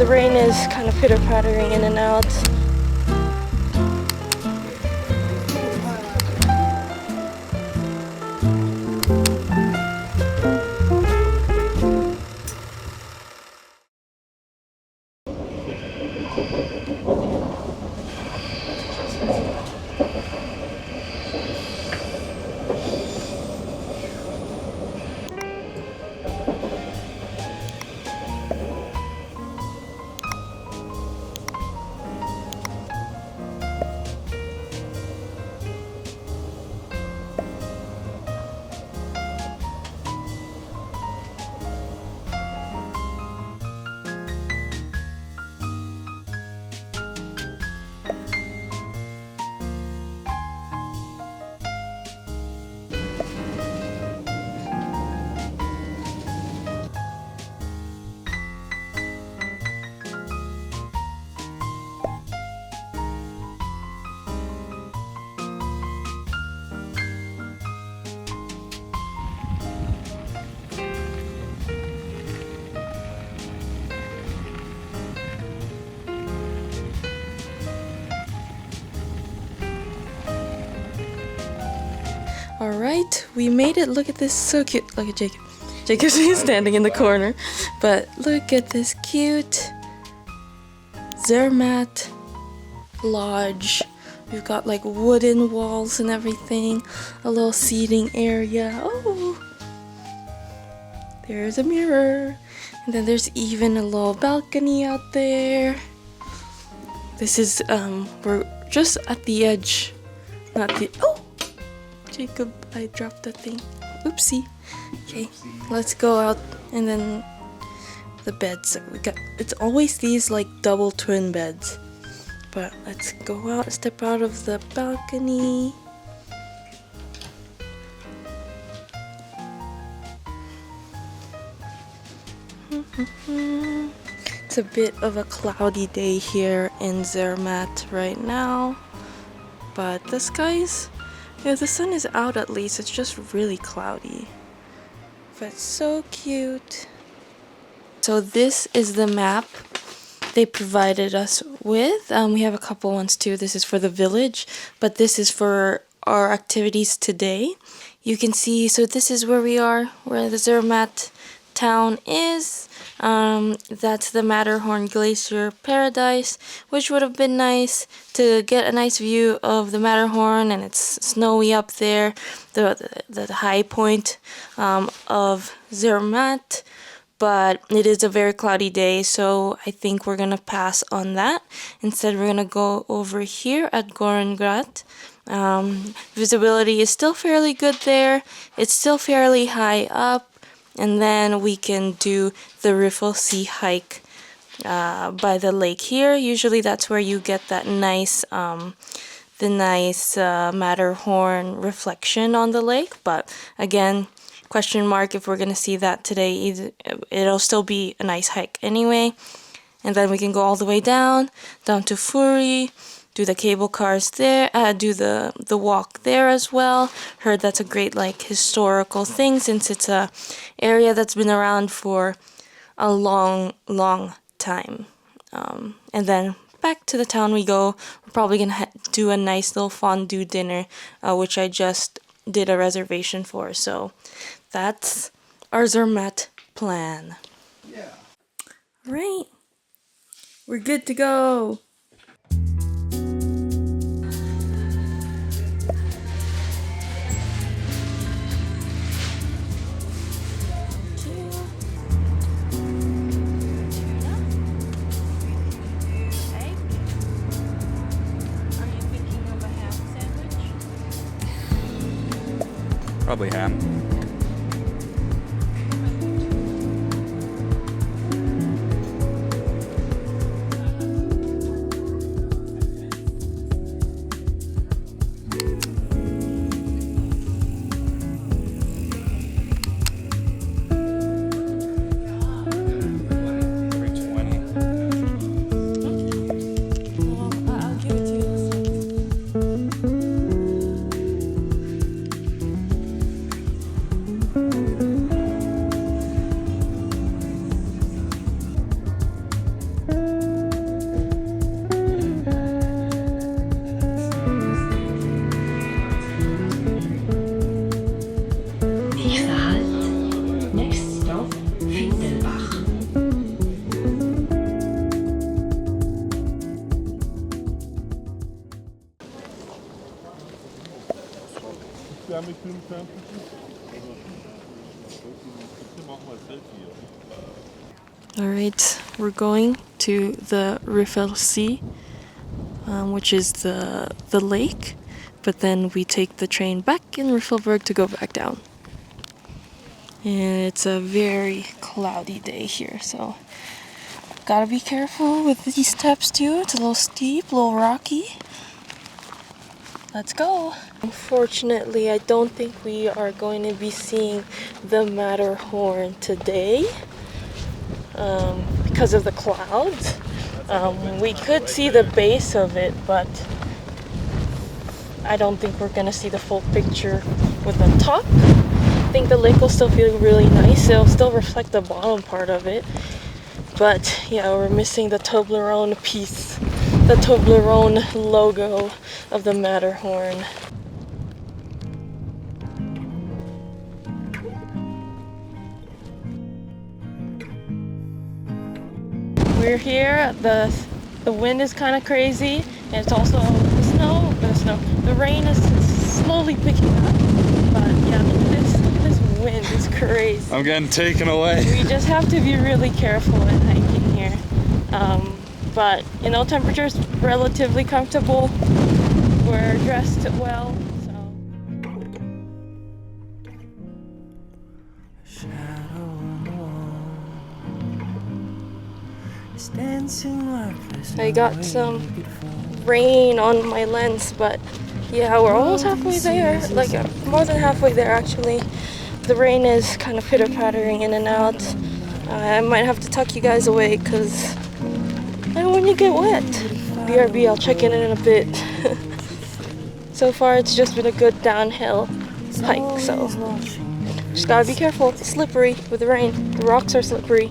The rain is kind of pitter-pattering in and out. Alright, we made it. Look at this, so cute. Look at Jacob. Jacob's standing in the corner. But look at this cute Zermatt lodge. We've got like wooden walls and everything. A little seating area. Oh! There's a mirror. And then there's even a little balcony out there. This is, we're just at the edge. Not the, oh! Jacob, I dropped the thing. Oopsie. Okay, let's go out and then the beds that we got. It's always these like double twin beds. But let's go out, step out of the balcony. It's a bit of a cloudy day here in Zermatt right now. But the skies, yeah, the sun is out at least, it's just really cloudy. But so cute. So this is the map they provided us with. We have a couple ones too. This is for the village, but this is for our activities today. You can see, so this is where we are, where the Zermatt town is. That's the Matterhorn Glacier Paradise, which would have been nice to get a nice view of the Matterhorn, and it's snowy up there, the high point of Zermatt. But it is a very cloudy day, so I think we're gonna pass on that. Instead, we're gonna go over here at gornergrat. Visibility is still fairly good there. It's still fairly high up. And then we can do the Riffle Sea hike by the lake here. Usually that's where you get that nice, Matterhorn reflection on the lake. But again, question mark if we're going to see that today. It'll still be a nice hike anyway. And then we can go all the way down to Furi. Do the cable cars there, do the walk there as well. Heard that's a great like historical thing since it's a area that's been around for a long time. And then back to the town we go. We're probably gonna do a nice little fondue dinner, which I just did a reservation for. So that's our Zermatt plan. Yeah. Right. We're good to go. Probably ham. Alright, we're going to the Riffel Sea, which is the lake, but then we take the train back in Riffelberg to go back down. And it's a very cloudy day here, so gotta be careful with these steps too. It's a little steep, a little rocky. Let's go. Unfortunately, I don't think we are going to be seeing the Matterhorn today because of the clouds. We could see the base of it, but I don't think we're gonna see the full picture with the top. I think the lake will still feel really nice. It'll still reflect the bottom part of it. But yeah, we're missing the Toblerone piece, the Toblerone logo of the Matterhorn. We're here. The wind is kind of crazy, and it's also the rain is slowly picking up. But yeah, look at this wind. It's crazy. I'm getting taken away. We just have to be really careful when hiking here. But you know, temperature's relatively comfortable. We're dressed well, so. I got some rain on my lens, but yeah, we're almost halfway there. Like more than halfway there, actually. The rain is kind of pitter-pattering in and out. I might have to tuck you guys away because I don't want you to get wet. BRB, I'll check in a bit. So far, it's just been a good downhill hike, so just gotta be careful. It's slippery with the rain. The rocks are slippery.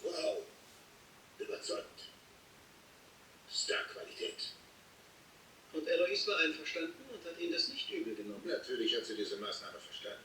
Wow, überzeugt. Star-Qualität. Und Eloise war einverstanden und hat Ihnen das nicht übel genommen. Natürlich hat sie diese Maßnahme verstanden.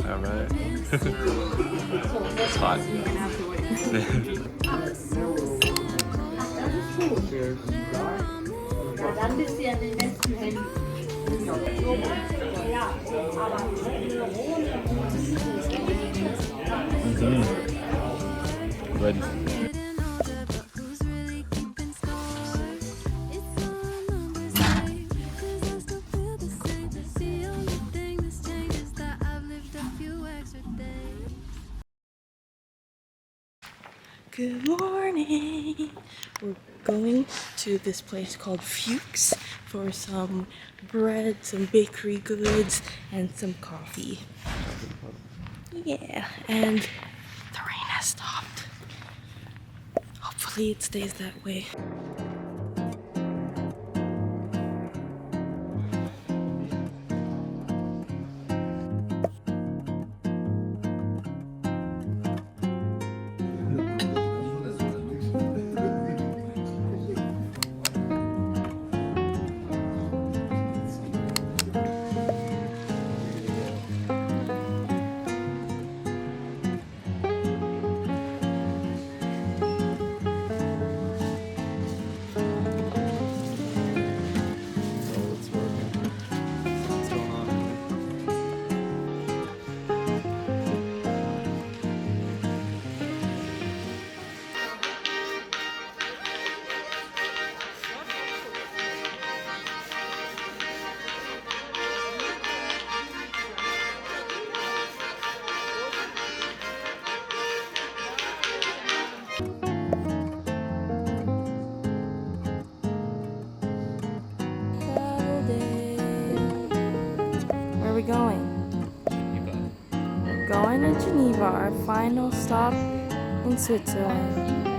Alright. It's hot. Dann bist du ja in den letzten Händen. Ja, Ready. Good morning! We're going to this place called Fuchs for some bread, some bakery goods, and some coffee. Yeah, and the rain has stopped. Hopefully it stays that way. fine in Geneva, our final stop in Switzerland.